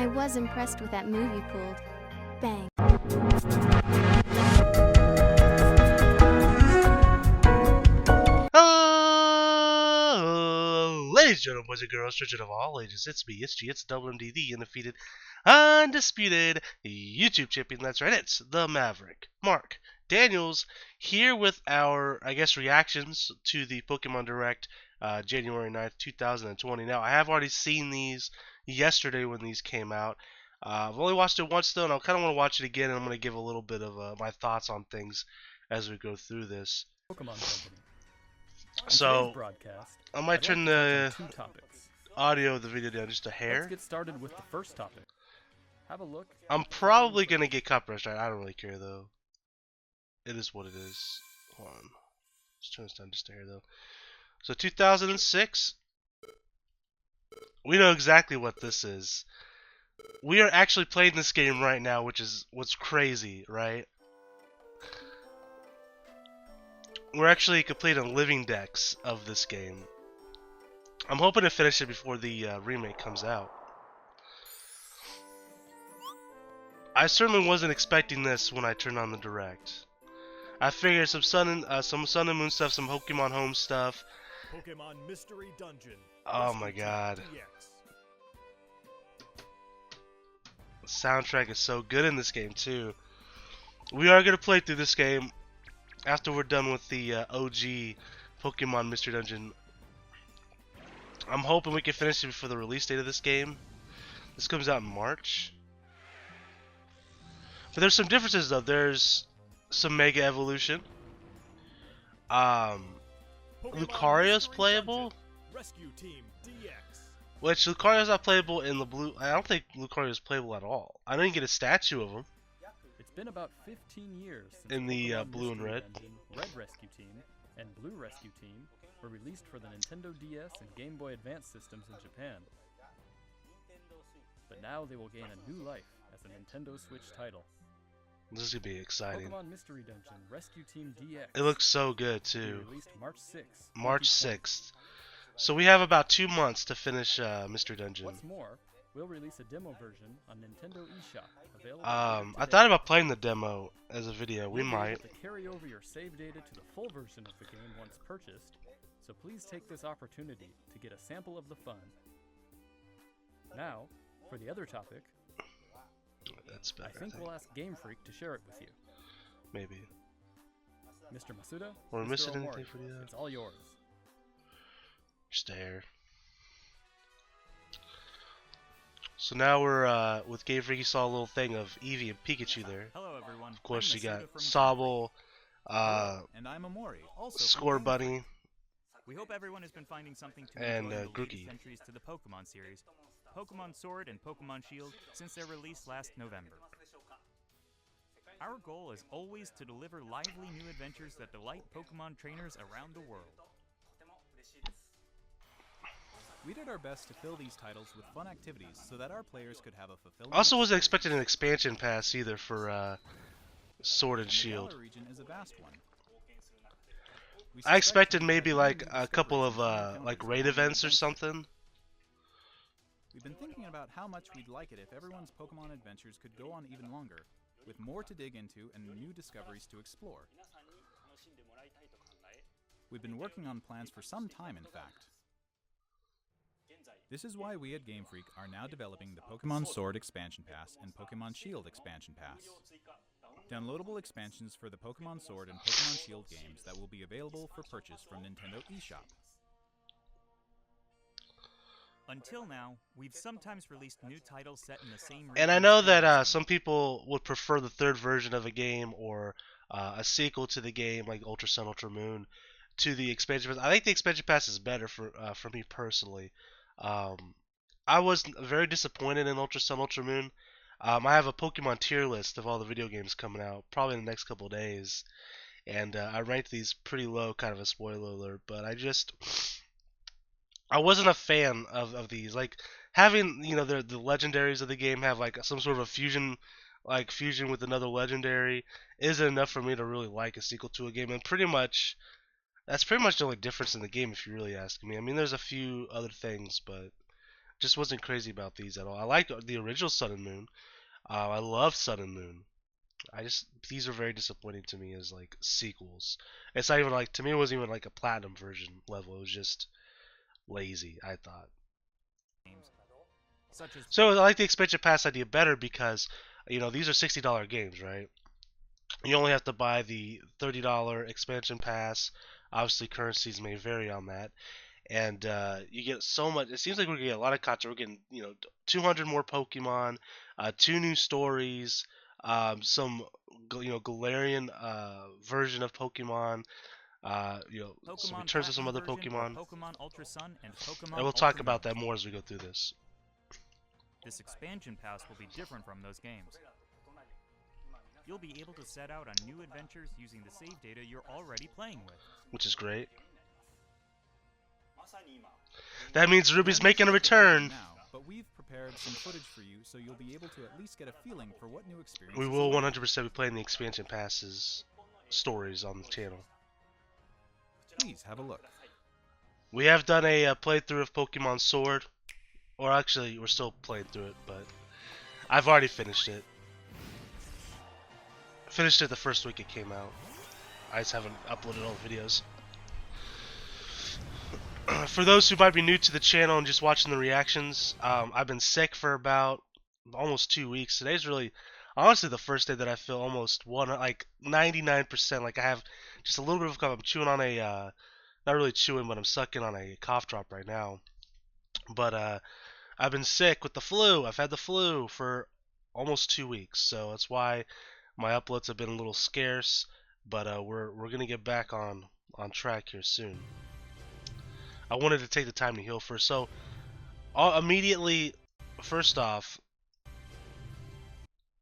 I was impressed with that move you pulled. Bang. Ladies and gentlemen, boys and girls, children of all ages, it's me, it's G, it's WMD, the undefeated, undisputed YouTube champion. That's right, it's the Maverick, Mark Daniels, here with our, I guess, reactions to the Pokemon Direct, January 9th, 2020. Now, I have already seen these yesterday when these came out. I've only watched it once though, and I kind of want to watch it again, and I'm going to give a little bit of my thoughts on things as we go through this. Pokemon Company. So, Broadcast, I might turn the two topics. audio of the video down just a Let's hair. get started with the first topic. Have a look. I'm probably going to get copyright. I don't really care though. It is what it is. Hold on. Let's turn this down just a hair though. So 2006. We know exactly what this is. We are actually playing this game right now, which is what's crazy, right? We're actually completing living decks of this game. I'm hoping to finish it before the remake comes out. I certainly wasn't expecting this when I turned on the Direct. I figured some Sun and Moon stuff, some Pokemon Home stuff. Pokemon Mystery Dungeon. Oh my god. The soundtrack is so good in this game too. We are going to play through this game after we're done with the OG Pokemon Mystery Dungeon. I'm hoping we can finish it before the release date of this game. This comes out in March. But there's some differences though. There's some Mega Evolution. Lucario's playable. Rescue Team DX. Which Lucario's not playable in the blue. I don't think Lucario's playable at all. I didn't get a statue of him. It's been about 15 years since in the Pokemon blue and Mystery red. Dungeon, Red Rescue Team, and Blue Rescue Team were released for the Nintendo DS and Game Boy Advance systems in Japan. But now they will gain a new life as a Nintendo Switch title. This is gonna be exciting. Pokemon Mystery Dungeon Rescue Team DX. It looks so good will be too. released March 6th. March 2020. 6th. So we have about 2 months to finish Mystery Dungeon. What's more, we'll release a demo version on Nintendo eShop. Available I thought about playing the demo as a video. We You'll be able might. to carry over your save data to the full version of the game once purchased, so please take this opportunity to get a sample of the fun. Now, for the other topic, That's better. I think we'll ask Game Freak to share it with you. Maybe. Mr. Masuda, Or Mr. missing Omori, anything for the it's all yours. just a hair. So now we're with Game Freak. You saw a little thing of Eevee and Pikachu there. Hello everyone. Of course, I'm you got Masuda from Sobble, and I'm Amori, also Score from Bunny. We hope everyone has been finding something to And, enjoy in the Grookey. latest entries to the Pokemon series, Pokemon Sword and Pokemon Shield, since their release last November. Our goal is always to deliver lively new adventures that delight Pokemon trainers around the world. We did our best to fill these titles with fun activities so that our players could have a fulfilling Also wasn't experience. expecting an expansion pass either for Sword and The Shield. Galar region is a vast one. We I suspect expected we maybe have like many a couple of discoveries and like encounters raid along the events or adventure. something. We've been thinking about how much we'd like it if everyone's Pokemon adventures could go on even longer, with more to dig into and new discoveries to explore. We've been working on plans for some time, in fact. This is why we at Game Freak are now developing the Pokemon Sword Expansion Pass and Pokemon Shield Expansion Pass. Downloadable expansions for the Pokemon Sword and Pokemon Shield games that will be available for purchase from Nintendo eShop. Until now, we've sometimes released new titles set in the same And I region know as that previous some games. people would prefer the third version of a game or a sequel to the game like Ultra Sun, Ultra Moon to the expansion pass. I think the expansion pass is better for me personally. I was very disappointed in Ultra Sun, Ultra Moon. I have a Pokemon tier list of all the video games coming out probably in the next couple of days, and I ranked these pretty low, kind of a spoiler alert. But I wasn't a fan of these. Like having the legendaries of the game have like some sort of a fusion with another legendary isn't enough for me to really like a sequel to a game. And that's pretty much the only difference in the game if you really ask me. I mean, there's a few other things, but Just wasn't crazy about these at all. I like the original Sun and Moon. I love Sun and Moon. These are very disappointing to me as like sequels. It's not even like, to me it wasn't even like a platinum version level. It was just lazy, I thought. games, such as So I like the expansion pass idea better because, you know, these are $60 games, right? You only have to buy the $30 expansion pass. Obviously, currencies may vary on that, and you get so much. It seems like we're gonna get a lot of content. We're getting, you know, 200 more Pokemon, 2 new stories, some, you know, Galarian version of Pokemon. You know, some Pokemon returns of some Platinum other version, Pokemon, Pokemon Ultra Sun, and Pokemon and we'll talk Ultra about Moon. that more as we go through this. This expansion pass will be different from those games. You'll be able to set out on new adventures using the save data you're already playing with. Which is great. That means Ruby's making a return. Now, but we've prepared some footage for you, so you'll be able to at least get a feeling for what new experiences. We will await. 100% be playing the expansion passes stories on the channel. Please have a look. We have done a playthrough of Pokemon Sword, or actually we're still playing through it, but I've already finished it. Finished it the first week it came out. I just haven't uploaded all the videos. For those who might be new to the channel and just watching the reactions, I've been sick for about almost 2 weeks. Today's really, honestly, the first day that I feel almost 99%. Like I have just a little bit of a cough. I'm chewing on a, not really chewing, but I'm sucking on a cough drop right now. But I've been sick with the flu. I've had the flu for almost 2 weeks, so that's why my uploads have been a little scarce. But we're gonna get back on track here soon. I wanted to take the time to heal first. So, immediately, first off,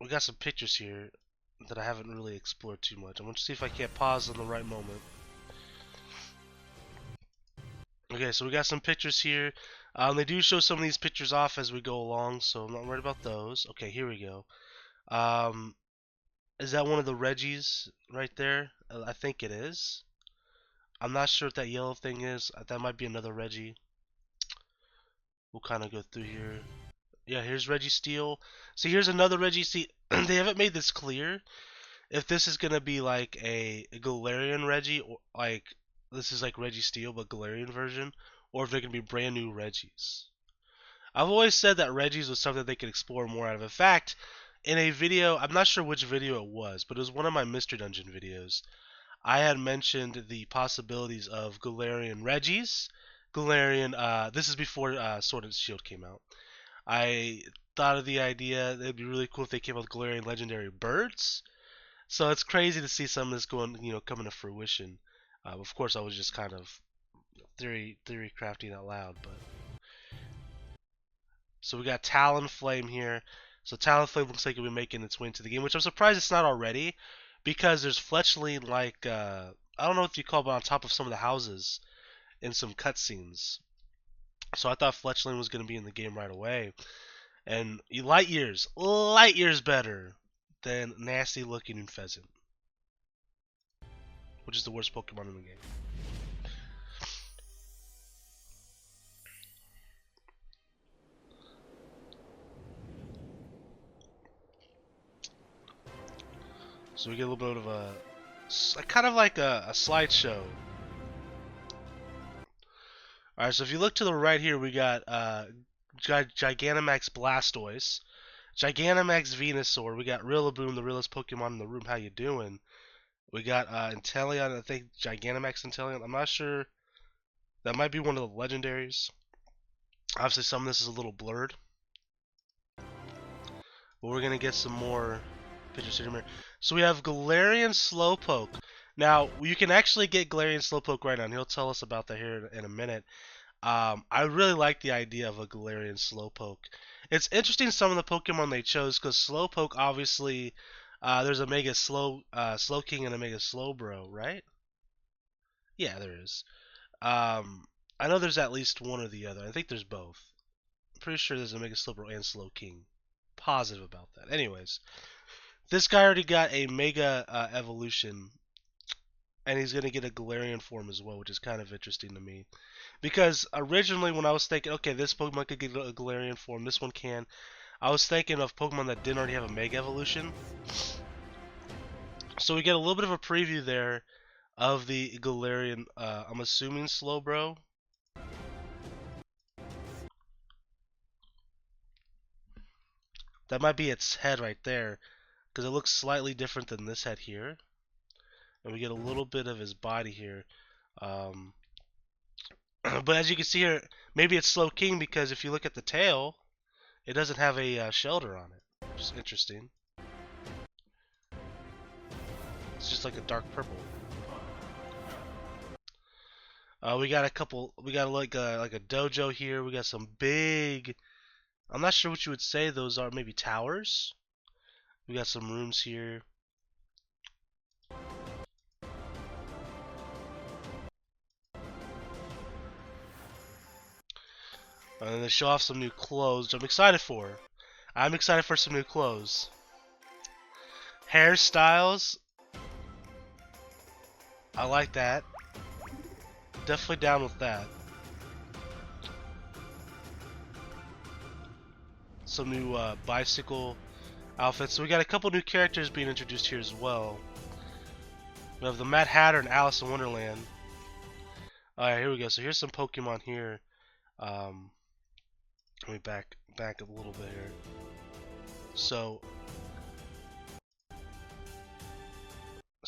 we got some pictures here that I haven't really explored too much. I'm going to see if I can't pause in the right moment. Okay, so we got some pictures here. They do show some of these pictures off as we go along, so I'm not worried about those. Okay, here we go. Is that one of the Reggies right there? I think it is. I'm not sure what that yellow thing is. That might be another Reggie. We'll kind of go through here. Yeah, here's Registeel. See, here's another Reggie. See, they haven't made this clear if this is gonna be like a Galarian Reggie, or like this is like Registeel but Galarian version, or if they're gonna be brand new Reggies. I've always said that Reggies was something they could explore more out of. In fact, in a video, I'm not sure which video it was, but it was one of my Mystery Dungeon videos. I had mentioned the possibilities of Galarian Reggies, Galarian. This is before Sword and Shield came out. I thought of the idea that it'd be really cool if they came up with Galarian legendary birds. So it's crazy to see some of this going, you know, coming to fruition. Of course, I was just kind of theory crafting out loud, but so we got Talonflame here. So Talonflame looks like it'll be making its way into the game, which I'm surprised it's not already, because there's Fletchling like I don't know what you call it, but on top of some of the houses in some cutscenes. So I thought Fletchling was going to be in the game right away. And light years better than nasty looking Pheasant, which is the worst Pokemon in the game. So we get a little bit of a kind of like a slideshow. Alright, so if you look to the right here, we got Gigantamax Blastoise, Gigantamax Venusaur, we got Rillaboom, the realest Pokemon in the room. How you doing? We got Inteleon, I think Gigantamax Inteleon. I'm not sure. That might be one of the legendaries. Obviously, some of this is a little blurred, but we're gonna get some more pictures here. So we have Galarian Slowpoke. Now, you can actually get Galarian Slowpoke right now, and he'll tell us about that here in a minute. I really like the idea of a Galarian Slowpoke. It's interesting some of the Pokemon they chose, because Slowpoke, obviously, there's a Mega Slowking and a Mega Slowbro, right? Yeah, there is. I know there's at least one or the other. I think there's both. I'm pretty sure there's a Mega Slowbro and Slowking. Positive about that. Anyways, this guy already got a Mega Evolution. and he's going to get a Galarian form as well, which is kind of interesting to me. Because originally when I was thinking, okay, this Pokemon could get a Galarian form, this one can, I was thinking of Pokemon that didn't already have a Mega Evolution. So we get a little bit of a preview there of the Galarian, I'm assuming Slowbro. That might be its head right there, because it looks slightly different than this head here. And we get a little bit of his body here. But as you can see here, maybe it's Slowking because if you look at the tail, it doesn't have a shelter on it, which is interesting. It's just like a dark purple. We got a couple. We got like a dojo here. We got some big. I'm not sure what you would say those are. Maybe towers. We got some rooms here. And then they show off some new clothes, which I'm excited for. I'm excited for some new clothes. Hairstyles. I like that. Definitely down with that. Some new bicycle outfits. So we got a couple new characters being introduced here as well. We have the Mad Hatter and Alice in Wonderland. Alright, here we go. So here's some Pokemon here. Let me back up a little bit here. So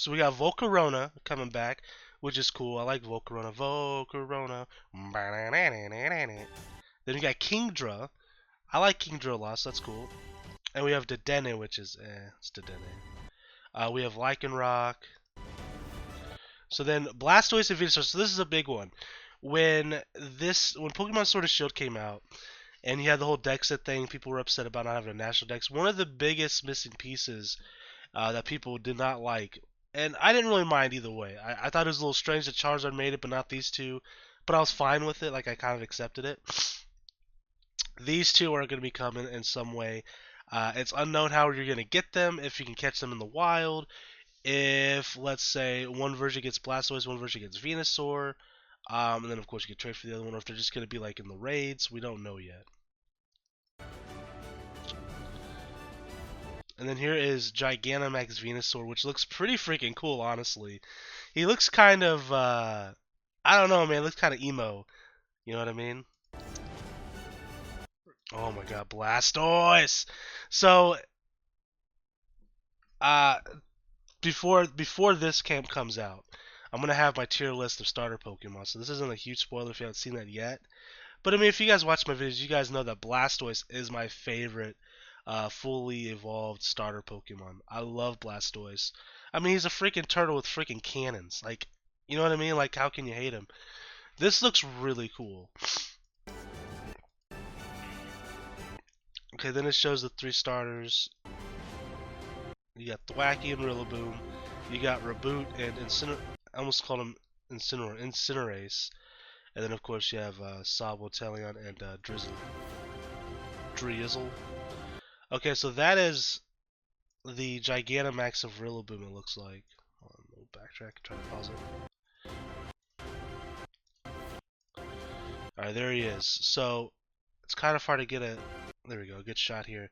we got Volcarona coming back, which is cool. I like Volcarona. Volcarona. Then we got Kingdra. I like Kingdra a lot, so that's cool. And we have Dedenne, which is it's Dedenne. We have Lycanroc. So then Blastoise and Venusaur. So this is a big one. When Pokemon Sword and Shield came out, and you had the whole deck set thing, people were upset about not having a national dex. One of the biggest missing pieces that people did not like, and I didn't really mind either way. I thought it was a little strange that Charizard made it, but not these two. But I was fine with it. Like, I kind of accepted it. These two are going to be coming in some way. It's unknown how you're going to get them, if you can catch them in the wild. If, let's say, one version gets Blastoise, one version gets Venusaur. And then, of course, you can trade for the other one, or if they're just going to be like in the raids. We don't know yet. And then here is Gigantamax Venusaur, which looks pretty freaking cool, honestly. He looks kind of, I don't know, man. He looks kind of emo. You know what I mean? Oh my god, Blastoise! So, before this camp comes out, I'm going to have my tier list of starter Pokemon. So this isn't a huge spoiler if you haven't seen that yet. But I mean, if you guys watch my videos, you guys know that Blastoise is my favorite fully evolved starter Pokemon. I love Blastoise. I mean, he's a freaking turtle with freaking cannons. Like, you know what I mean? Like, how can you hate him? This looks really cool. Okay, then it shows the 3 starters. You got Thwackey and Rillaboom. You got Reboot and I almost called him Incinerate. And then, of course, you have Sabotelion and Drizzle. Okay, so that is the Gigantamax of Rillaboom, it looks like. Hold on, we'll backtrack and try to pause it. Alright, there he is. So, it's kind of hard to get a... There we go, good shot here.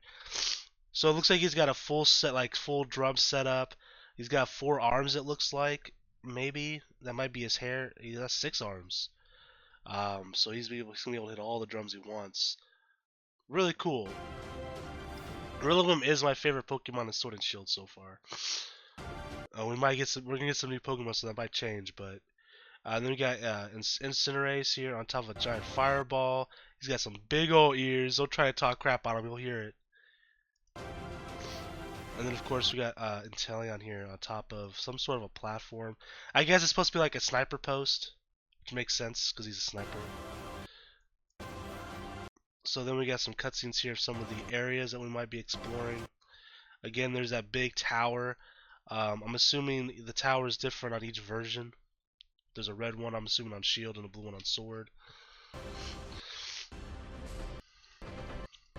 So it looks like he's got a full set, like full drum setup. He's got 4 arms, it looks like. Maybe. That might be his hair. He has 6 arms. So he's gonna be able to hit all the drums he wants. Really cool. Rillaboom is my favorite Pokemon in Sword and Shield so far. We're gonna get some new Pokemon, so that might change. But then we got Incinerate here on top of a giant fireball. He's got some big old ears. Don't try to talk crap on him; you'll hear it. And then of course we got Inteleon here on top of some sort of a platform. I guess it's supposed to be like a sniper post, which makes sense because he's a sniper. So then we got some cutscenes here of some of the areas that we might be exploring. Again, there's that big tower. I'm assuming the tower is different on each version. There's a red one, I'm assuming, on Shield, and a blue one on Sword.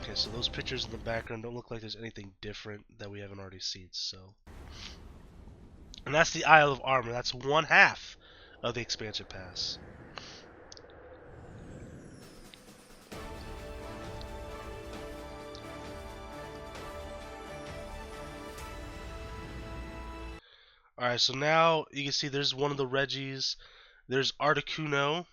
Okay, so those pictures in the background don't look like there's anything different that we haven't already seen, so... And that's the Isle of Armor. That's one half of the expansion pass. Alright, so now you can see there's one of the Regis. There's Articuno.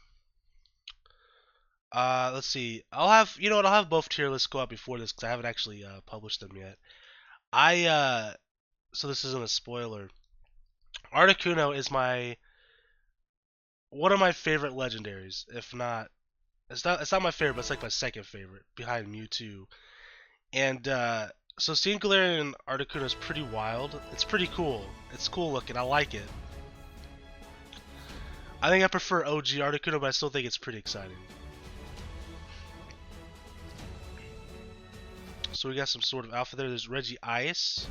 Let's see. I'll have both tier lists go out before this because I haven't actually published them yet. So this isn't a spoiler. Articuno is one of my favorite legendaries. If not, it's not my favorite, but it's like my second favorite behind Mewtwo. And so seeing Galarian Articuno is pretty wild. It's pretty cool. It's cool looking. I like it. I think I prefer OG Articuno, but I still think it's pretty exciting. So we got some sort of alpha there. There's Regice.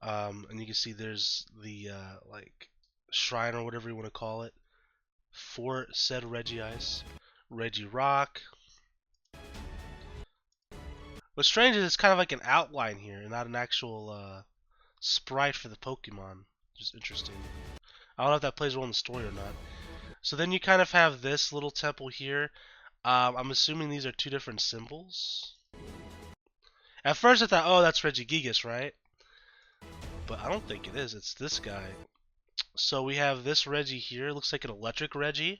And you can see there's the like shrine or whatever you want to call it for said Regice. Regirock. What's strange is it's kind of like an outline here and not an actual sprite for the Pokemon. Just interesting. I don't know if that plays a role in the story or not. So then you kind of have this little temple here. I'm assuming these are two different symbols. At first I thought, oh, that's Regigigas, right? But I don't think it is. It's this guy. So we have this Regi here. It looks like an electric Regi.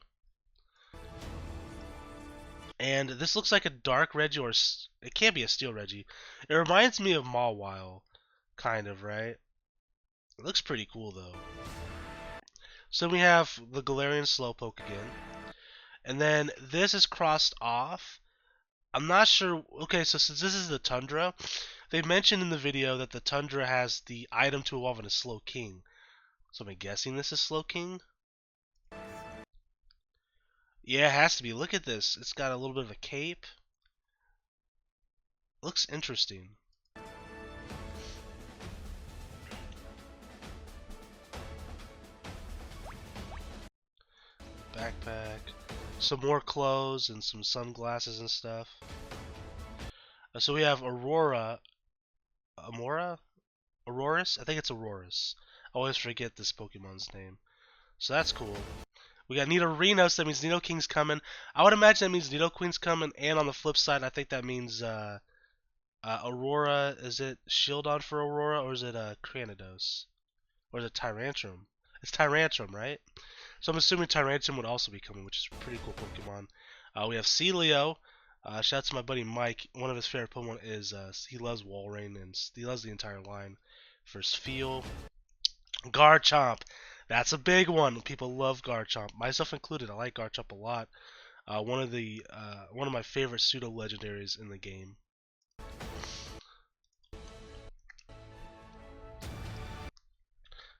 And this looks like a dark Regi, or it can't be a steel Regi. It reminds me of Mawile, kind of, right? It looks pretty cool, though. So we have the Galarian Slowpoke again. And then this is crossed off. I'm not sure. Okay, so since this is the Tundra, they mentioned in the video that the Tundra has the item to evolve into Slowking. So I'm guessing this is Slowking? Yeah, it has to be. Look at this. It's got a little bit of a cape. Looks interesting. Backpack. Some more clothes and some sunglasses and stuff. So we have Aurora. Amora? Aurorus? I think it's Aurorus. I always forget this Pokemon's name. So that's cool. We got Nidorino, so that means Nidoking's coming. I would imagine that means Nidoqueen's coming, and on the flip side, I think that means Aurora. Is it Shieldon for Aurora, or is it Cranidos? Or is it Tyrantrum? It's Tyrantrum, right? So I'm assuming Tyrantrum would also be coming, which is a pretty cool Pokemon. We have Celio. Shout out to my buddy Mike. One of his favorite Pokemon is, he loves Walrein, and he loves the entire line. First Feel. Garchomp. That's a big one. People love Garchomp, myself included. I like Garchomp a lot. One of my favorite pseudo legendaries in the game.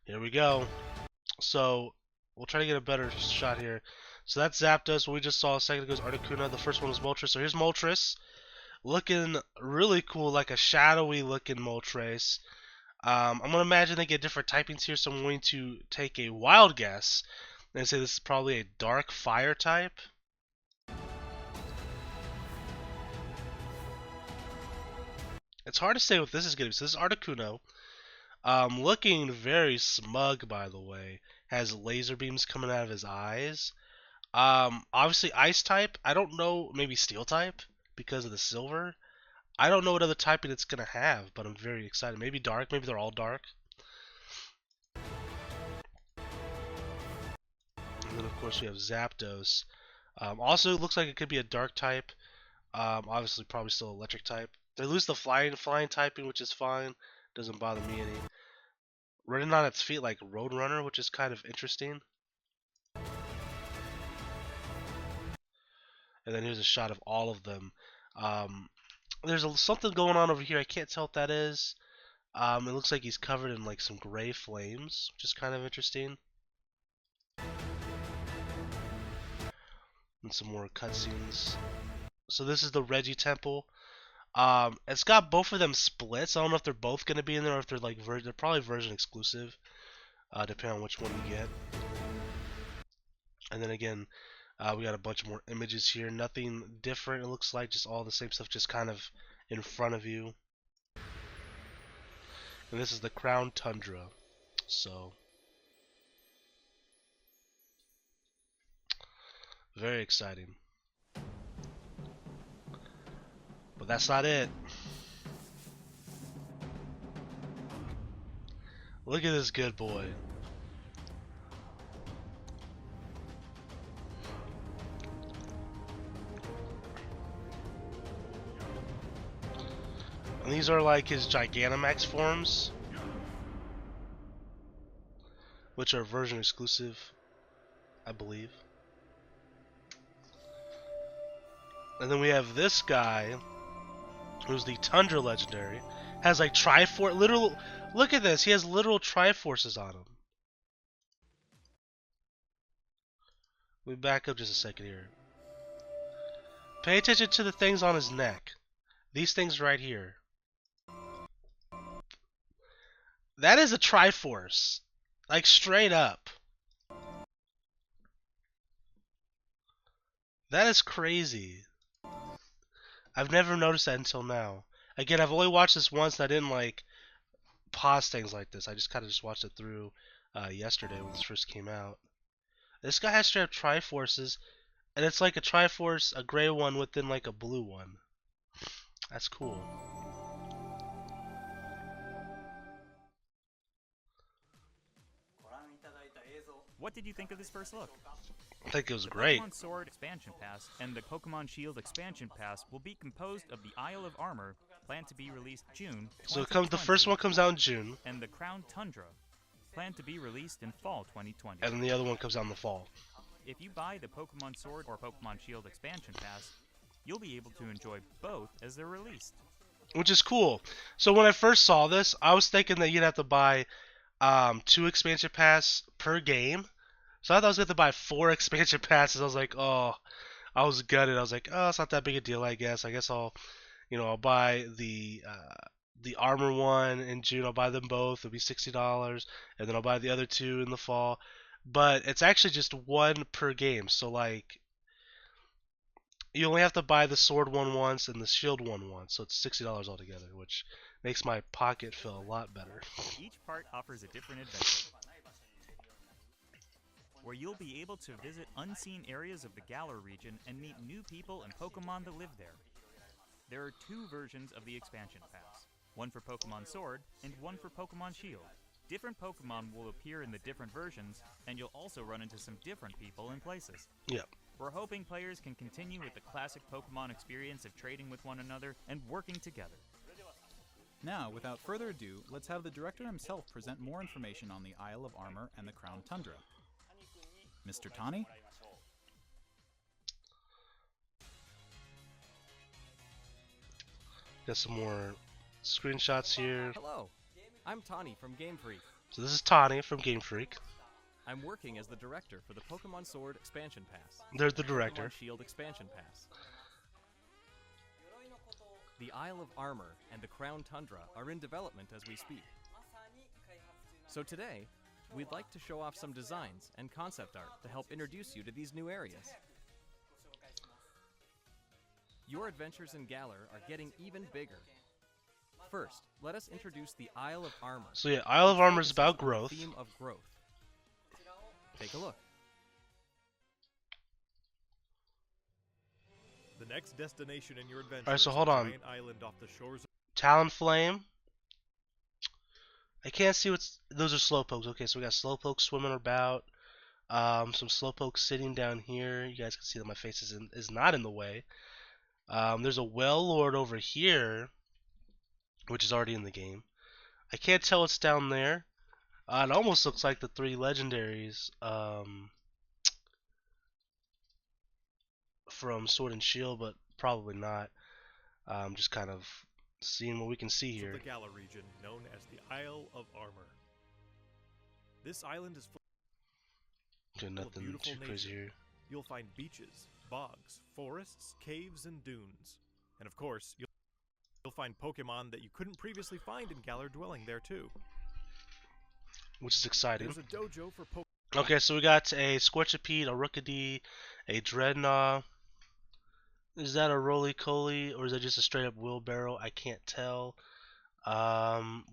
Here we go. So we'll try to get a better shot here. So that's Zapdos. What we just saw a second ago is Articuno. The first one was Moltres. So here's Moltres, looking really cool, like a shadowy looking Moltres. I'm going to imagine they get different typings here, so I'm going to take a wild guess and say this is probably a dark fire type. It's hard to say what this is going to be. So this is Articuno. Looking very smug, by the way. Has laser beams coming out of his eyes. Obviously ice type. I don't know, maybe steel type because of the silver. I don't know what other typing it's going to have, but I'm very excited. Maybe dark. Maybe they're all dark. And then, of course, we have Zapdos. Also, it looks like it could be a dark type. Obviously, probably still electric type. They lose the flying typing, which is fine. Doesn't bother me any. Running on its feet like Roadrunner, which is kind of interesting. And then here's a shot of all of them. There's something going on over here. I can't tell what that is. It looks like he's covered in like some gray flames, which is kind of interesting. And some more cutscenes. So this is the Regi Temple. It's got both of them splits. I don't know if they're both going to be in there or if they're like they're probably version exclusive, depending on which one you get. And then again, we got a bunch more images here. Nothing different. It looks like just all the same stuff, just kind of in front of you. And this is the Crown Tundra. So very exciting. But that's not it. Look at this good boy. And these are like his Gigantamax forms, which are version exclusive, I believe. And then we have this guy, who's the Tundra legendary, has like Triforce, literal. Look at this, he has literal Triforces on him. Let me back up just a second here. Pay attention to the things on his neck. These things right here. That is a Triforce. Like straight up. That is crazy. I've never noticed that until now. Again, I've only watched this once and I didn't like pause things like this. I just kind of just watched it through yesterday when this first came out. This guy has straight up Triforces, and it's like a Triforce, a gray one within like a blue one. That's cool. What did you think of this first look? I think it was The great. Pokemon Sword Expansion Pass and the Pokemon Shield Expansion Pass will be composed of the Isle of Armor, planned to be released June So the first 2020, one comes out in June, and the Crown Tundra, planned to be released in fall 2020. and then the other one comes out in the fall. If you buy the Pokemon Sword or Pokemon Shield Expansion Pass, you'll be able to enjoy both as they're released. Which is cool. So when I first saw this, I was thinking that you'd have to buy 2 expansion pass per game. So I thought I was going to buy 4 expansion passes. I was like, oh, I was gutted. I was like, oh, it's not that big a deal, I guess. I guess I'll buy the armor one in June. I'll buy them both. It'll be $60, and then I'll buy the other 2 in the fall. But it's actually just 1 per game. So like, you only have to buy the sword one once and the shield one once. So it's $60 altogether, which makes my pocket feel a lot better. Each part offers a different adventure, where you'll be able to visit unseen areas of the Galar region and meet new people and Pokemon that live there. There are 2 versions of the expansion pass, one for Pokemon Sword and one for Pokemon Shield. Different Pokemon will appear in the different versions, and you'll also run into some different people and places. Yep. We're hoping players can continue with the classic Pokemon experience of trading with one another and working together. Now, without further ado, let's have the director himself present more information on the Isle of Armor and the Crown Tundra. Mr. Tani? Got some more screenshots here. Hello, I'm Tani from Game Freak. So this is Tani from Game Freak. I'm working as the director for the Pokemon Sword Expansion Pass. They're the director. Pokemon Shield Expansion Pass. The Isle of Armor and the Crown Tundra are in development as we speak. So today, we'd like to show off some designs and concept art to help introduce you to these new areas. Your adventures in Galar are getting even bigger. First, let us introduce the Isle of Armor. So yeah, Isle of Armor is Focuses about on the growth. theme of growth. Take a look. The next destination in your adventure Alright, so is hold a on. giant island off the shores of Talonflame. I can't see what's... Those are Slowpokes. Okay, so we got Slowpoke swimming about. Some Slowpoke sitting down here. You guys can see that my face is not in the way. There's a Wailord over here, which is already in the game. I can't tell what's down there. It almost looks like the 3 legendaries from Sword and Shield, but probably not. Just kind of seeing what we can see here. the Galar region, known as the Isle of Armor. This island is full Okay, nothing beautiful too crazy nature. here. You'll find beaches, bogs, forests, caves, and dunes. And of course, you'll find Pokemon that you couldn't previously find in Galar dwelling there too. Which is exciting. There's a dojo for Pokemon. Okay, so we got a Squirchipede, a Rookidee, a Dreadnought. Is that a Roly-Coly, or is that just a straight up wheelbarrow? I can't tell. We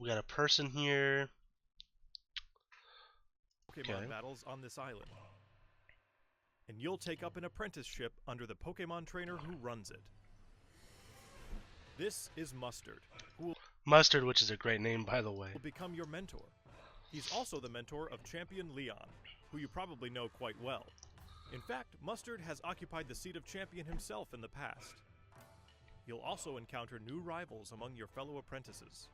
got a person here. Pokemon Okay. battles on this island. And you'll take up an apprenticeship under the Pokemon trainer who runs it. This is Mustard, who will Mustard, which is a great name, by the way. become your mentor. He's also the mentor of Champion Leon, who you probably know quite well. In fact, Mustard has occupied the seat of champion himself in the past. You'll also encounter new rivals among your fellow apprentices.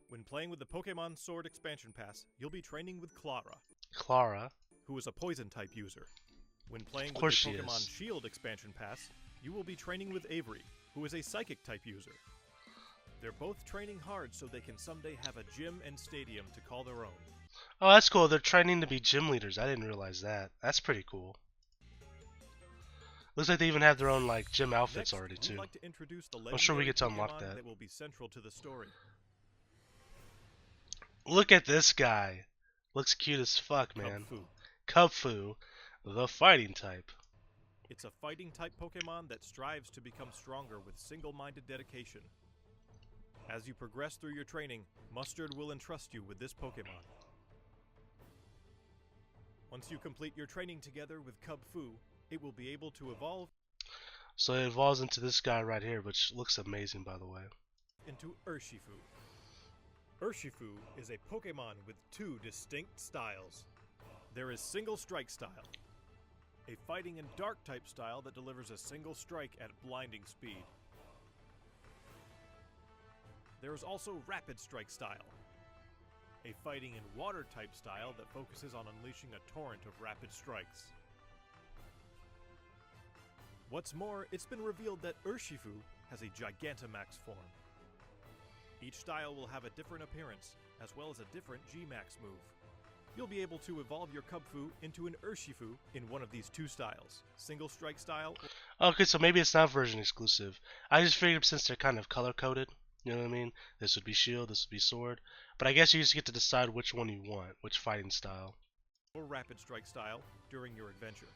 When playing with the Pokemon Sword Expansion Pass, you'll be training with Clara, Clara. who is a Poison-type user. When playing Of with course the she Pokemon is. Shield Expansion Pass, you will be training with Avery, who is a Psychic-type user. They're both training hard so they can someday have a gym and stadium to call their own. Oh, that's cool. They're training to be gym leaders. I didn't realize that. That's pretty cool. Looks like they even have their own like gym outfits Next, already we'd too. like to introduce the I'm sure we legendary get to unlock Pokemon that. will be central to the story. Look at this guy. Looks cute as fuck, man. Kubfu. Kubfu, the fighting type. It's a fighting-type Pokemon that strives to become stronger with single-minded dedication. As you progress through your training, Mustard will entrust you with this Pokemon. Once you complete your training together with Kubfu, it will be able to evolve So it evolves into this guy right here, which looks amazing, by the way. into Urshifu. Urshifu is a Pokemon with two distinct styles. There is Single Strike style, a fighting and dark type style that delivers a single strike at blinding speed. There is also Rapid Strike style, a fighting and water type style that focuses on unleashing a torrent of rapid strikes. What's more, it's been revealed that Urshifu has a Gigantamax form. Each style will have a different appearance, as well as a different G-Max move. You'll be able to evolve your Kubfu into an Urshifu in one of these two styles, Single Strike style. Okay, so maybe it's not version exclusive. I just figured since they're kind of color coded, you know what I mean? This would be shield, this would be sword. But I guess you just get to decide which one you want, which fighting style. Or Rapid Strike style during your adventure.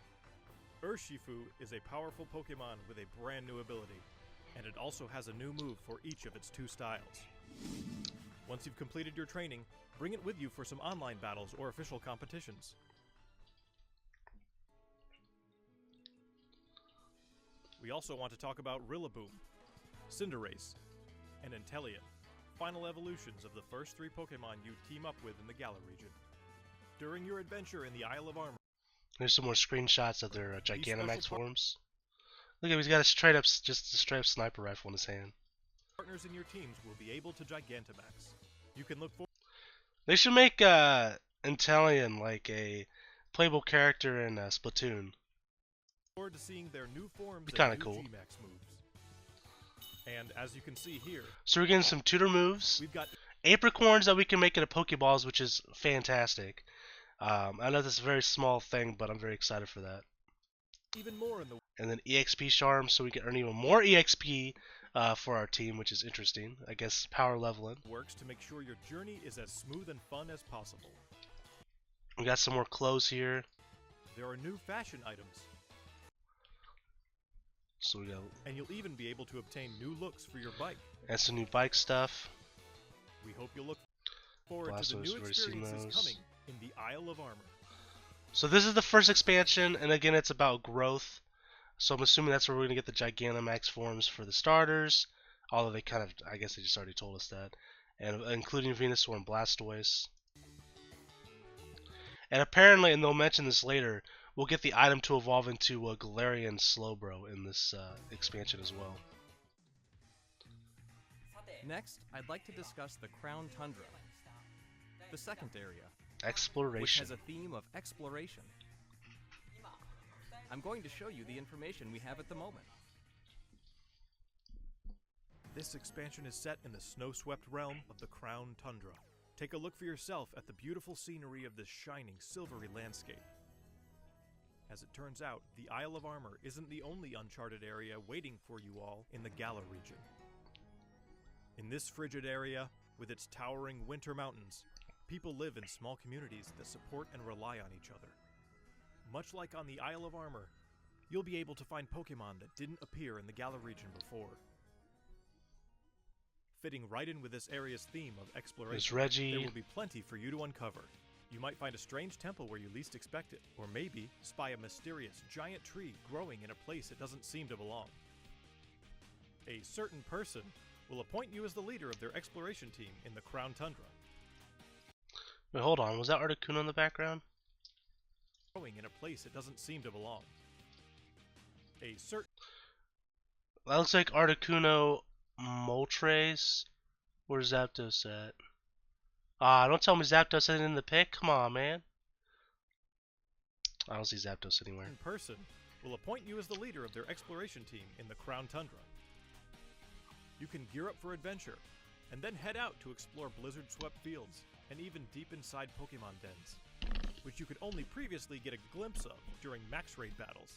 Urshifu is a powerful Pokemon with a brand new ability, and it also has a new move for each of its two styles. Once you've completed your training, bring it with you for some online battles or official competitions. We also want to talk about Rillaboom, Cinderace, and Inteleon, final evolutions of the first three Pokemon you team up with in the Galar region. During your adventure in the Isle of Armor, There's some more screenshots of their special Gigantamax par- forms. Look at him, he's got a straight up, just a straight up sniper rifle in his hand. partners in your teams will be able to Gigantamax. You can look They should make Inteleon like a playable character in Splatoon. forward to seeing their new forms Be and kinda new cool. G-Max moves. And as you can see here, So we're getting some tutor moves, we've got apricorns that we can make into Pokeballs, which is fantastic. I know this is a very small thing, but I'm very excited for that. even more in the And then EXP charms, so we can earn even more EXP for our team, which is interesting. I guess power leveling. works to make sure your journey is as smooth and fun as possible. We got some more clothes here. There are new fashion items, So we got and you'll even be able to obtain new looks for your bike. and some new bike stuff. We hope you'll look forward to the Blastoise, new we've already seen experiences those. coming in the Isle of Armor. So this is the first expansion, and again, it's about growth. So I'm assuming that's where we're gonna get the Gigantamax forms for the starters. Although they kind of, I guess they just already told us that, and including Venusaur and Blastoise. And apparently, and they'll mention this later, we'll get the item to evolve into a Galarian Slowbro in this expansion as well. Next, I'd like to discuss the Crown Tundra, the second area, which Exploration. has a theme of exploration. I'm going to show you the information we have at the moment. This expansion is set in the snow-swept realm of the Crown Tundra. Take a look for yourself at the beautiful scenery of this shining, silvery landscape. As it turns out, the Isle of Armor isn't the only uncharted area waiting for you all in the Galar region. In this frigid area, with its towering winter mountains, people live in small communities that support and rely on each other. Much like on the Isle of Armor, you'll be able to find Pokemon that didn't appear in the Galar region before. Fitting right in with this area's theme of exploration, Reggie. there will be plenty for you to uncover. You might find a strange temple where you least expect it, or maybe spy a mysterious giant tree growing in a place it doesn't seem to belong. A certain person will appoint you as the leader of their exploration team in the Crown Tundra. Wait, hold on. Was that Articuno in the background? Growing in a place it doesn't seem to belong. A certain... That looks like Articuno Moltres. Where's Zapdos at? Ah, don't tell me Zapdos isn't in the pic. Come on, man. I don't see Zapdos anywhere. In person will appoint you as the leader of their exploration team in the Crown Tundra. You can gear up for adventure, and then head out to explore blizzard-swept fields, and even deep inside Pokemon dens, which you could only previously get a glimpse of during Max Raid battles.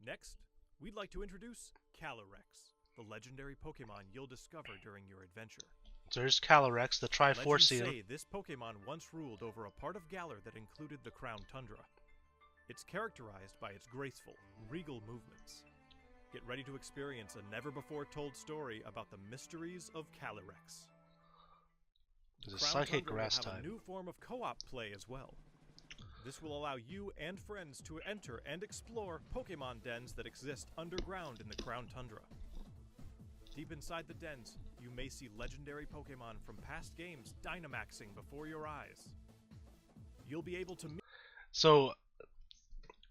Next, we'd like to introduce Calyrex, the legendary Pokemon you'll discover during your adventure. So there's Calyrex, the Legends Triforcean. say this Pokemon once ruled over a part of Galar that included the Crown Tundra. It's characterized by its graceful, regal movements. Get ready to experience a never-before-told story about the mysteries of Calyrex. There's a Crown psychic Tundra grass will have type. a new form of co-op play as well. This will allow you and friends to enter and explore Pokemon dens that exist underground in the Crown Tundra. Deep inside the dens, you may see legendary Pokemon from past games Dynamaxing before your eyes. You'll be able to meet... So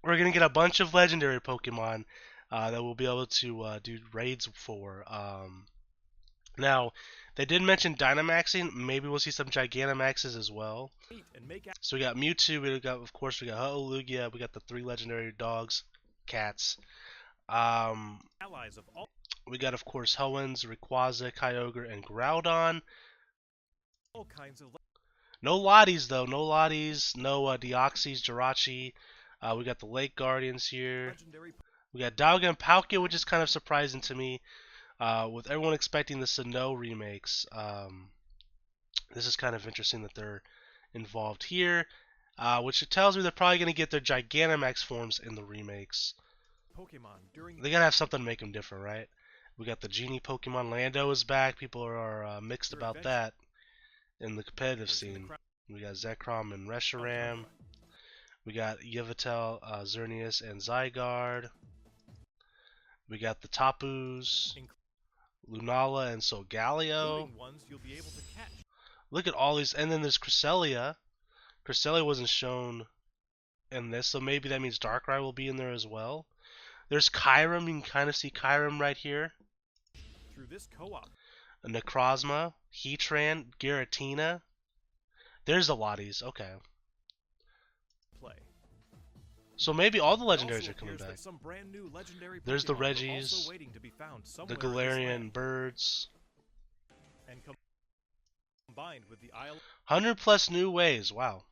we're gonna get a bunch of legendary Pokemon that we'll be able to do raids for. Now, they did mention Dynamaxing. Maybe we'll see some Gigantamaxes as well. and make So we got Mewtwo. We got, of course, we got Ho-Oh-Lugia. We got the 3 legendary dogs, cats. allies of all We got, of course, Hoenns, Rayquaza, Kyogre, and Groudon. kinds of No Lotties, though. No Lotties. No Deoxys, Jirachi. We got the Lake Guardians here. legendary We got Dialga and Palkia, which is kind of surprising to me. With everyone expecting the Sinnoh remakes, this is kind of interesting that they're involved here. Which tells me they're probably going to get their Gigantamax forms in the remakes. Pokemon during They gotta have something to make them different, right? We got the Genie Pokemon. Lando is back. People are mixed Your about adventure. that in the competitive in the scene. Crown We got Zekrom and Reshiram. Tundra. We got Yveltal, Xerneas, and Zygarde. We got the Tapus, Inc- Lunala, and Solgaleo. Including ones you'll be able to catch. Look at all these. And then there's Cresselia. Cresselia wasn't shown in this, so maybe that means Darkrai will be in there as well. There's Kyurem. You can kind of see Kyurem right here. Through this co-op, Necrozma, Heatran, Giratina. There's the Lotties. Okay. play. So maybe all the It legendaries also are coming appears back. that some brand new legendary There's the Pokemon are Reggies, also waiting to be found The somewhere in this Galarian land. birds. And combined with the Isle 100 plus new ways. Wow.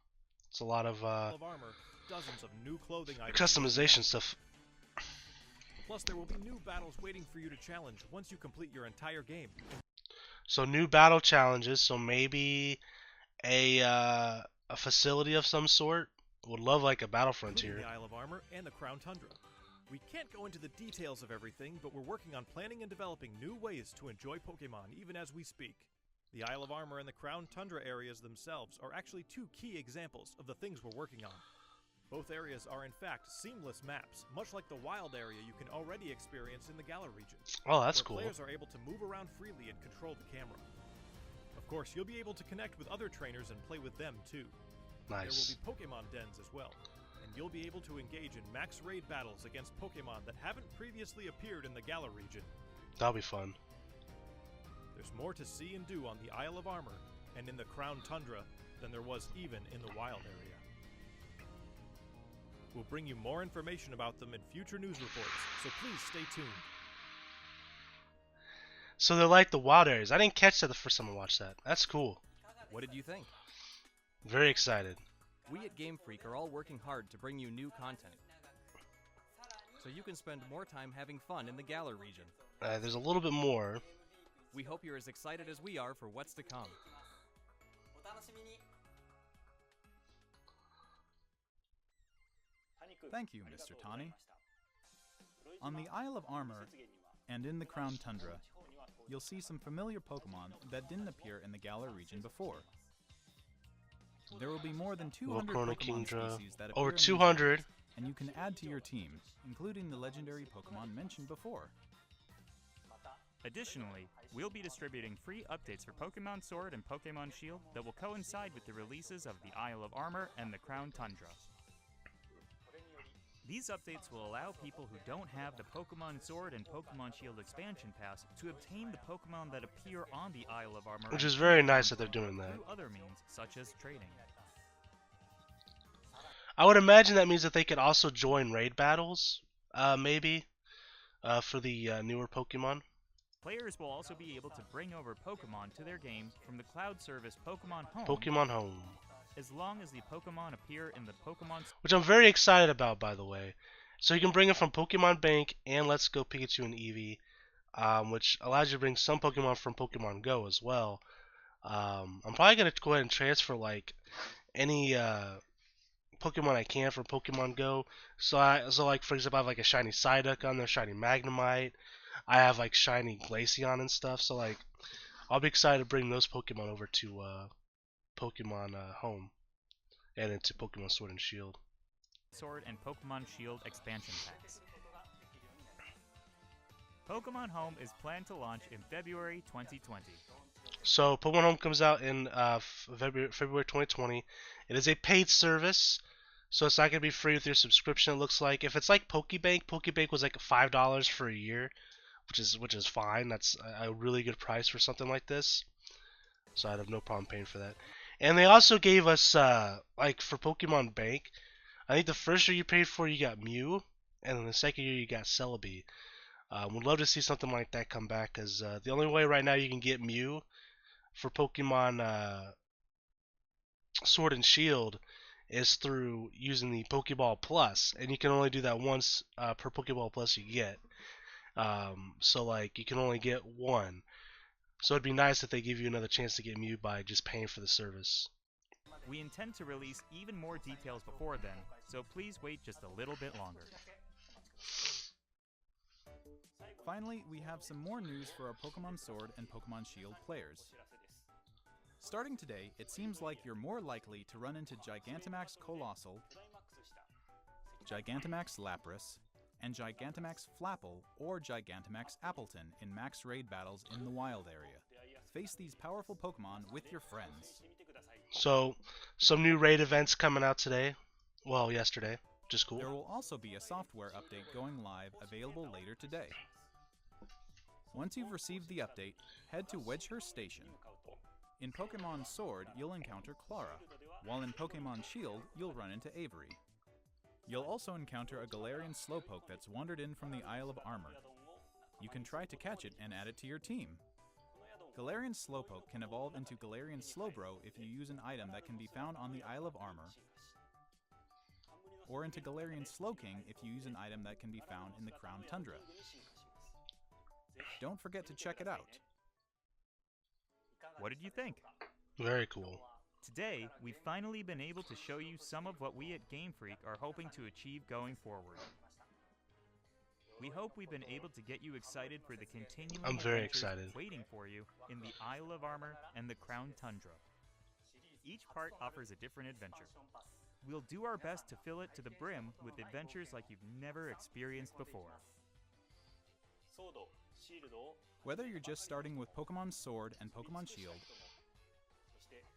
It's a lot of of Armor, dozens of new clothing items. customization stuff. Plus, there will be new battles waiting for you to challenge once you complete your entire game. So new battle challenges. So maybe a facility of some sort. Would love like a battle Including frontier. the Isle of Armor and the Crown Tundra. We can't go into the details of everything, but we're working on planning and developing new ways to enjoy Pokemon even as we speak. The Isle of Armor and the Crown Tundra areas themselves are actually two key examples of the things we're working on. Both areas are in fact seamless maps, much like the wild area you can already experience in the Galar region. Oh, that's where cool. Players are able to move around freely and control the camera. Of course, you'll be able to connect with other trainers and play with them too. Nice. There will be Pokemon dens as well, and you'll be able to engage in max raid battles against Pokemon that haven't previously appeared in the Galar region. That'll be fun. There's more to see and do on the Isle of Armor and in the Crown Tundra than there was even in the wild area. We'll bring you more information about them in future news reports, so please stay tuned. So they're like the wild areas. I didn't catch that the first time I watched that. That's cool. What did you think? Very excited. We at Game Freak are all working hard to bring you new content, so you can spend more time having fun in the Galar region. There's a little bit more. We hope you're as excited as we are for what's to come. Thank you, Mr. Tani. On the Isle of Armor and in the Crown Tundra, you'll see some familiar Pokemon that didn't appear in the Galar region before. There will be more than 200 Volcano Pokemon Kingdra. species that Over appear in these 200. areas, and you can add to your team, including the legendary Pokemon mentioned before. Additionally, we'll be distributing free updates for Pokemon Sword and Pokemon Shield that will coincide with the releases of the Isle of Armor and the Crown Tundra. These updates will allow people who don't have the Pokemon Sword and Pokemon Shield expansion pass to obtain the Pokemon that appear on the Isle of Armor, Which and is very nice that they're doing that. through other means such as trading. I would imagine that means that they could also join raid battles, maybe, for the newer Pokemon. Players will also be able to bring over Pokemon to their game from the cloud service Pokemon Home, Pokemon Home. as long as the Pokemon appear in the Pokemon Which I'm very excited about, by the way. So you can bring it from Pokemon Bank and Let's Go Pikachu and Eevee, which allows you to bring some Pokemon from Pokemon Go as well. I'm probably going to go ahead and transfer, like, any Pokemon I can from Pokemon Go. So like, for example, I have, like, a shiny Psyduck on there, shiny Magnemite. I have, like, shiny Glaceon and stuff. So, like, I'll be excited to bring those Pokemon over to Pokemon Home and into Pokemon Sword and Shield. Sword and Pokemon Shield expansion packs. Pokemon Home is planned to launch in February 2020. So Pokemon Home comes out in February 2020. It is a paid service, so it's not going to be free with your subscription. It looks like if it's like Pokebank was like $5 for a year, which is fine. That's a really good price for something like this. So I'd have no problem paying for that. And they also gave us like for Pokemon Bank, I think the first year you paid for you got Mew, and then the second year you got Celebi. Would love to see something like that come back, because the only way right now you can get Mew for Pokemon Sword and Shield is through using the Pokeball Plus, and you can only do that once per Pokeball Plus you get. So like you can only get one. So it'd be nice if they give you another chance to get Mew by just paying for the service. We intend to release even more details before then, so please wait just a little bit longer. Finally, we have some more news for our Pokemon Sword and Pokemon Shield players. Starting today, it seems like you're more likely to run into Gigantamax Colossal, Gigantamax Lapras, and Gigantamax Flapple or Gigantamax Appleton in max raid battles in the wild area. Face these powerful Pokemon with your friends. So, some new raid events coming out today. Well, yesterday. Just cool. There will also be a software update going live available later today. Once you've received the update, head to Wedgehurst Station. In Pokemon Sword, you'll encounter Clara, while in Pokemon Shield, you'll run into Avery. You'll also encounter a Galarian Slowpoke that's wandered in from the Isle of Armor. You can try to catch it and add it to your team. Galarian Slowpoke can evolve into Galarian Slowbro if you use an item that can be found on the Isle of Armor, or into Galarian Slowking if you use an item that can be found in the Crown Tundra. Don't forget to check it out. What did you think? Very cool. Today, we've finally been able to show you some of what we at Game Freak are hoping to achieve going forward. We hope we've been able to get you excited for the continuing I'm very adventures excited. waiting for you in the Isle of Armor and the Crown Tundra. Each part offers a different adventure. We'll do our best to fill it to the brim with adventures like you've never experienced before. Whether you're just starting with Pokemon Sword and Pokemon Shield,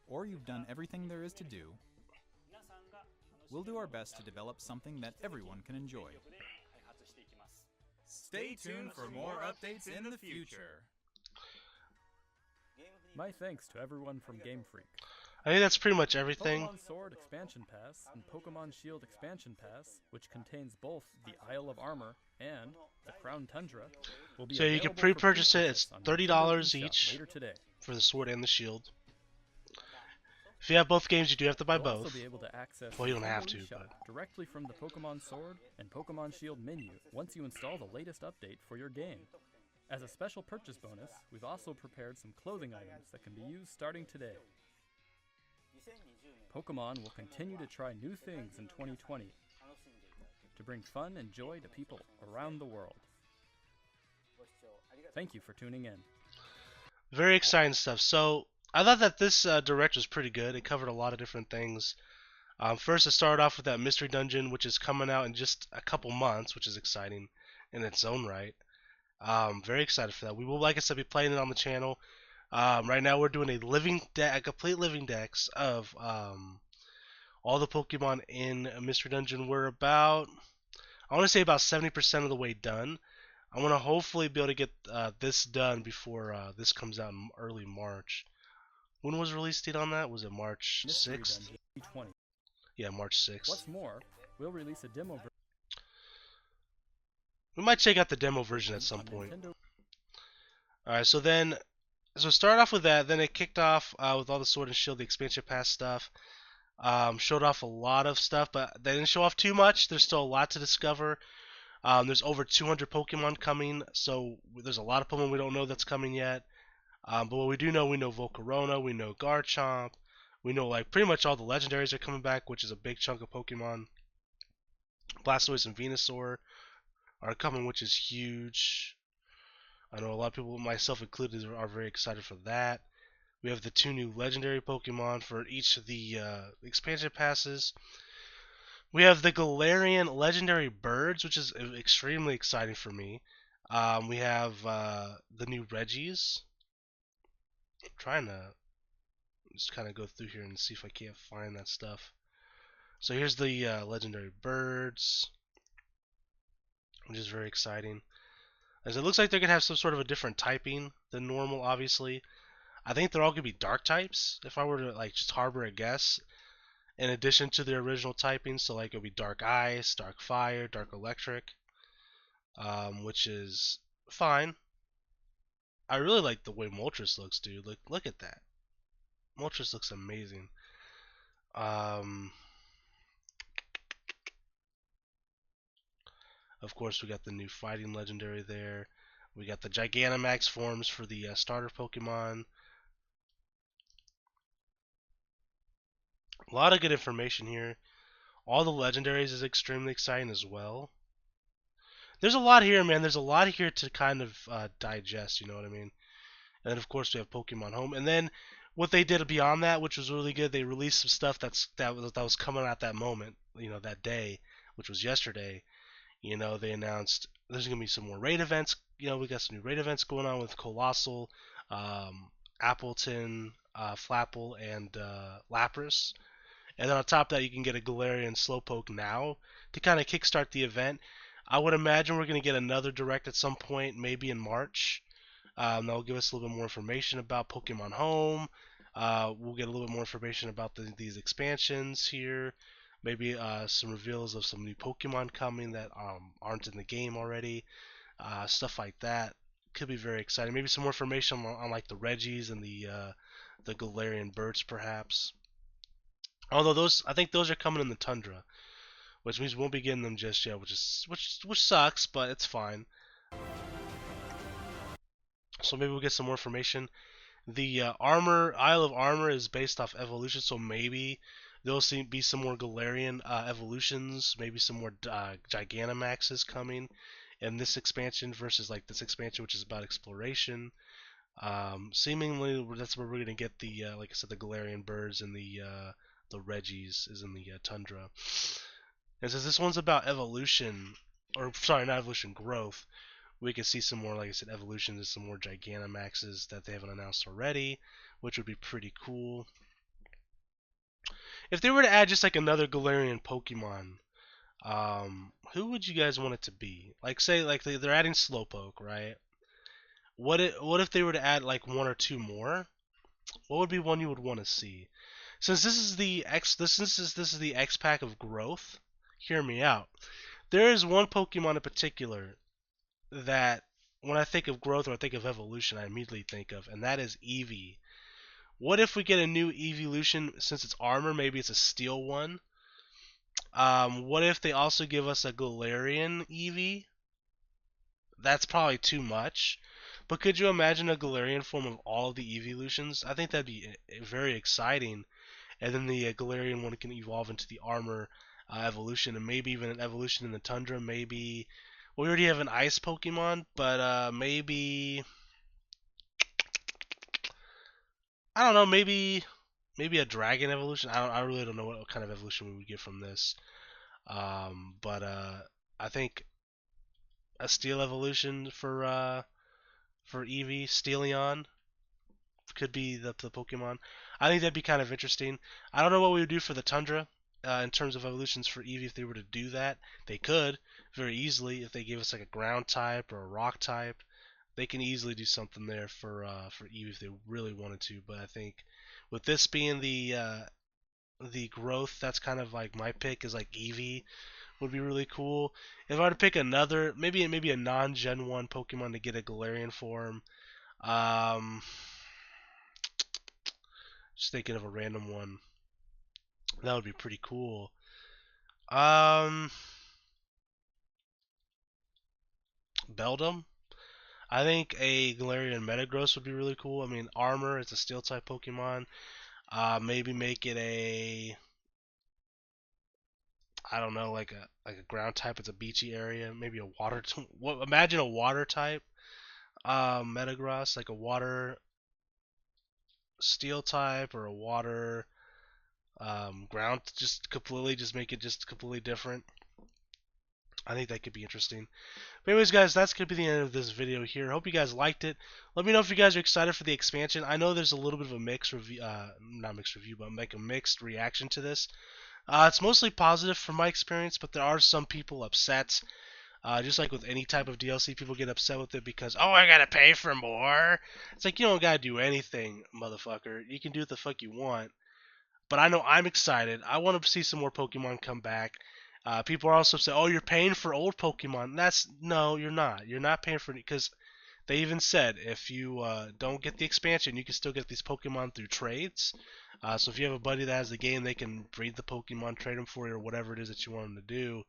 or you've done everything there is to do, we'll do our best to develop something that everyone can enjoy. Stay tuned for more updates in the future. My thanks to everyone from Game Freak. I think that's pretty much everything. Pokemon Sword Expansion Pass and Pokemon Shield Expansion Pass, which contains both the Isle of Armor and the Crown Tundra, will be So you can available for pre-purchase it. pre-purchase It's on $30 Nintendo eShop each later today. for the Sword and the Shield. If you have both games, you do have to buy You'll both. also be able to access Well, you don't Nintendo have to, eShop but- directly from the Pokemon Sword and Pokemon Shield menu once you install the latest update for your game. As a special purchase bonus, we've also prepared some clothing items that can be used starting today. Pokemon will continue to try new things in 2020 to bring fun and joy to people around the world. Thank you for tuning in. Very exciting stuff. So I thought that this direct was pretty good. It covered a lot of different things. First, it started off with that mystery dungeon, which is coming out in just a couple months, which is exciting in its own right. Very excited for that. We will, like I said, be playing it on the channel. Right now, we're doing a complete living dex of all the Pokemon in Mystery Dungeon. We're about, I want to say about 70% of the way done. I want to hopefully be able to get this done before this comes out in early March. When was release date on that? Was it March Mystery 6th? Dungeon 20. Yeah, March 6th. What's more, we'll release a demo version We might check out the demo version at some on point. Nintendo. Alright, so start off with that. Then it kicked off with all the Sword and Shield, the expansion pass stuff. Showed off a lot of stuff, but they didn't show off too much. There's still a lot to discover. There's over 200 Pokemon coming, so there's a lot of Pokemon we don't know that's coming yet. But what we do know, we know Volcarona, we know Garchomp, we know like pretty much all the legendaries are coming back, which is a big chunk of Pokemon. Blastoise and Venusaur are coming, which is huge. I know a lot of people, myself included, are very excited for that. We have the 2 new legendary Pokemon for each of the expansion passes. We have the Galarian legendary birds, which is extremely exciting for me. We have the new Regis. I'm trying to just kind of go through here and see if I can't find that stuff. So here's the legendary birds, which is very exciting. As it looks like they're going to have some sort of a different typing than normal, obviously. I think they're all going to be dark types, if I were to like just harbor a guess, in addition to their original typing. So like it'll be dark ice, dark fire, dark electric, which is fine. I really like the way Moltres looks, dude. Look at that. Moltres looks amazing. Of course, we got the new fighting legendary there. We got the Gigantamax forms for the starter Pokemon. A lot of good information here. All the legendaries is extremely exciting as well. There's a lot here, man. There's a lot here to kind of digest, you know what I mean? And then, of course, we have Pokemon Home. And then what they did beyond that, which was really good, they released some stuff that was coming out that moment, you know, that day, which was yesterday. You know, they announced there's going to be some more raid events. You know, we got some new raid events going on with Colossal, Appleton, Flapple, and Lapras. And then on top of that, you can get a Galarian Slowpoke now to kind of kickstart the event. I would imagine we're going to get another direct at some point, maybe in March. That'll give us a little bit more information about Pokemon Home. We'll get a little bit more information about these expansions here. Maybe some reveals of some new Pokemon coming that aren't in the game already. Stuff like that could be very exciting. Maybe some more information on like the Regis and the Galarian birds, perhaps. Although I think those are coming in the Tundra, which means we won't be getting them just yet, which sucks, but it's fine. So maybe we'll get some more information. The Isle of Armor is based off evolution, so maybe there'll be some more Galarian evolutions, maybe some more Gigantamaxes coming in this expansion versus like this expansion, which is about exploration. Seemingly, that's where we're gonna get the like I said, the Galarian birds and the Regis is in the Tundra. And since this one's about evolution, or sorry, not evolution, growth, we can see some more, like I said, evolutions and some more Gigantamaxes that they haven't announced already, which would be pretty cool. If they were to add just like another Galarian Pokemon, who would you guys want it to be? Like say like they're adding Slowpoke, right? What if they were to add like 1 or 2 more? What would be one you would want to see? Since this is the X pack of growth, hear me out. There is one Pokemon in particular that when I think of growth or I think of evolution, I immediately think of, and that is Eevee. What if we get a new evolution? Since it's armor, maybe it's a steel one. What if they also give us a Galarian Eevee? That's probably too much. But could you imagine a Galarian form of all of the evolutions? I think that'd be very exciting. And then the Galarian one can evolve into the armor evolution, and maybe even an evolution in the Tundra. Maybe we already have an ice Pokemon, but maybe I don't know, maybe a dragon evolution. I really don't know what kind of evolution we would get from this. But I think a steel evolution for Eevee, Steelion could be the Pokemon. I think that'd be kind of interesting. I don't know what we would do for the Tundra in terms of evolutions for Eevee if they were to do that. They could very easily if they gave us like a ground type or a rock type. They can easily do something there for Eevee if they really wanted to. But I think with this being the growth, that's kind of like my pick is like Eevee would be really cool. If I were to pick another, maybe a non-Gen 1 Pokemon to get a Galarian form, um, just thinking of a random one, that would be pretty cool. Beldum. I think a Galarian Metagross would be really cool. I mean, Armor, it's a Steel type Pokemon. Maybe make it a, I don't know, like a ground type. It's a beachy area. Maybe a water. Imagine a water type Metagross, like a water Steel type or a water ground. Just make it just completely different. I think that could be interesting. But anyways, guys, that's going to be the end of this video here. Hope you guys liked it. Let me know if you guys are excited for the expansion. I know there's a little bit of a mixed review, not mixed review, but like a mixed reaction to this. It's mostly positive from my experience, but there are some people upset. Just like with any type of DLC, people get upset with it because, oh, I gotta pay for more. It's like, you don't gotta do anything, motherfucker. You can do what the fuck you want. But I know I'm excited. I want to see some more Pokemon come back. People are also saying, "Oh, you're paying for old Pokemon." No, you're not. You're not paying for it because they even said if you don't get the expansion, you can still get these Pokemon through trades. So if you have a buddy that has the game, they can breed the Pokemon, trade them for you, or whatever it is that you want them to do.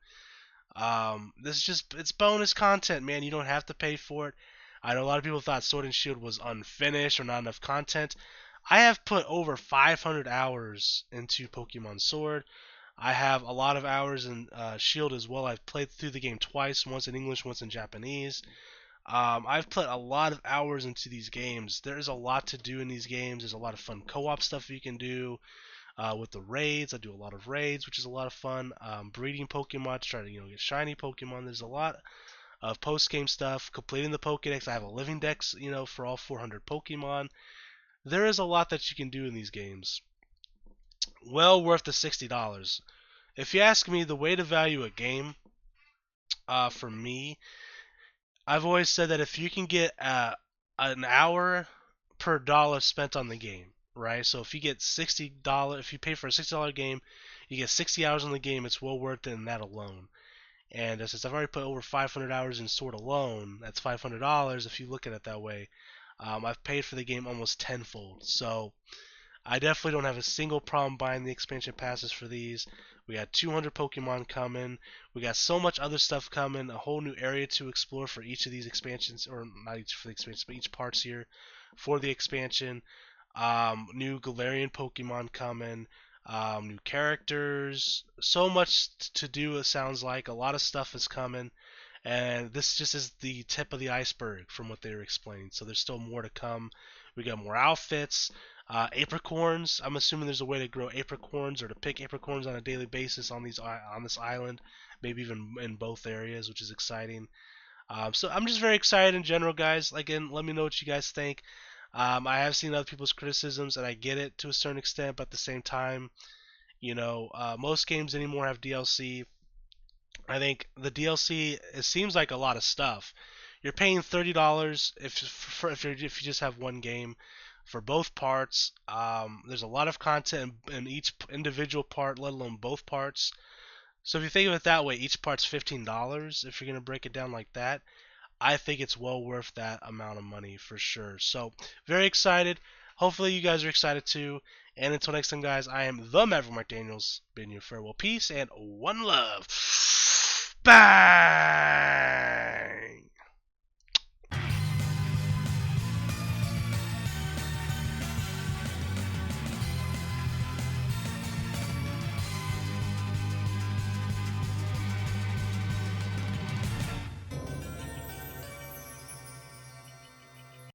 This is it's bonus content, man. You don't have to pay for it. I know a lot of people thought Sword and Shield was unfinished or not enough content. I have put over 500 hours into Pokemon Sword. I have a lot of hours in Shield as well. I've played through the game twice, once in English, once in Japanese. I've put a lot of hours into these games. There's a lot to do in these games. There's a lot of fun co-op stuff you can do with the raids. I do a lot of raids, which is a lot of fun. Breeding Pokemon to try to get shiny Pokemon. There's a lot of post-game stuff. Completing the Pokédex. I have a living dex, for all 400 Pokemon. There is a lot that you can do in these games. Well worth the $60. If you ask me, the way to value a game, for me, I've always said that if you can get an hour per dollar spent on the game, right? So if you get $60, if you pay for a $60 game, you get 60 hours on the game. It's well worth it in that alone. And since I've already put over 500 hours in Sword alone, that's $500 if you look at it that way. I've paid for the game almost tenfold. So I definitely don't have a single problem buying the expansion passes for these. We got 200 Pokemon coming. We got so much other stuff coming. A whole new area to explore for each of these expansions, or not each for the expansions, but each parts here for the expansion. New Galarian Pokemon coming. New characters. So much to do. It sounds like a lot of stuff is coming. And this just is the tip of the iceberg from what they were explaining. So there's still more to come. We got more outfits. Apricorns. I'm assuming there's a way to grow apricorns or to pick apricorns on a daily basis on this island, maybe even in both areas, which is exciting. So I'm just very excited in general, guys. Again, let me know what you guys think. I have seen other people's criticisms, and I get it to a certain extent, but at the same time, most games anymore have DLC. I think the DLC, it seems like a lot of stuff. You're paying $30 if you just have one game for both parts. There's a lot of content in each individual part, let alone both parts. So if you think of it that way, each part's $15 if you're going to break it down like that. I think it's well worth that amount of money for sure. So very excited. Hopefully you guys are excited too. And until next time, guys, I am the Maverick Mark Daniels, bidding you farewell, peace, and one love. Bye!